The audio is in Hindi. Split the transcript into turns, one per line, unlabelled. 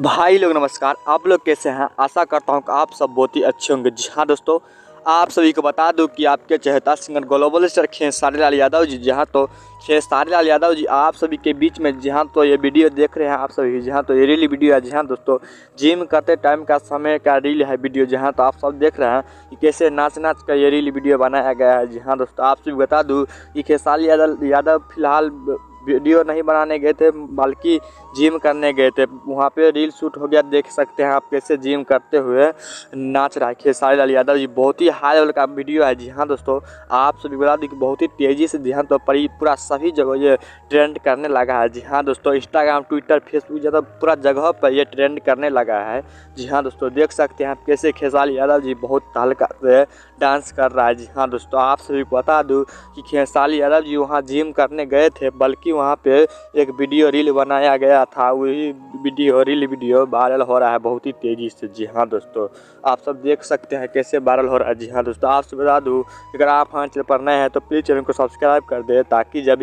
भाई लोग नमस्कार। आप लोग कैसे हैं? आशा करता हूं कि आप सब बहुत ही अच्छे होंगे। जी हाँ दोस्तों, आप सभी को बता दूं कि आपके चहेता singer global star Khesari Lal Yadav ji, जहां तो खेसारी लाल यादव जी आप सभी के बीच में जहां तो ये वीडियो देख रहे हैं आप सभी, जहां तो ये रील वीडियो है। जहां दोस्तों जिम करते टाइम का समय का रील है वीडियो, जहां तो आप सब देख रहे हैं कि कैसे नाच नाच का ये रील वीडियो बनाया गया है। जी हाँ दोस्तों, आप सभी बता दूँ कि खेसारी यादव फिलहाल वीडियो नहीं बनाने गए थे बल्कि जिम करने गए थे। वहाँ पे रील शूट हो गया, देख सकते हैं आप कैसे जिम करते हुए नाच रहा है खेसारी लाल यादव जी। बहुत ही हाई लेवल का वीडियो है। जी हाँ दोस्तों, आप सभी बता दें कि बहुत ही तेज़ी से जी हाँ तो पूरा सभी जगह ये ट्रेंड करने लगा है। जी हाँ दोस्तों, इंस्टाग्राम, ट्विटर, फेसबुक ज़्यादा पूरा जगह पर ये ट्रेंड करने लगा है। जी हाँ दोस्तों, देख सकते हैं आप कैसे खेसारी यादव जी बहुत हल्का से डांस कर रहा है। जी हाँ दोस्तों, आप सभी को बता दूँ कि खेसारी यादव जी वहाँ जिम करने गए थे, बल्कि वहाँ पे एक वीडियो रील बनाया गया था। वही वीडियो वायरल हो रहा है बहुत ही तेज़ी से। जी हाँ दोस्तों, आप सब देख सकते हैं कैसे वायरल हो रहा है। जी हाँ दोस्तों, आपसे बता दूँ अगर आप हमारे चैनल पर नए हैं तो प्लीज़ चैनल को सब्सक्राइब कर दें, ताकि जब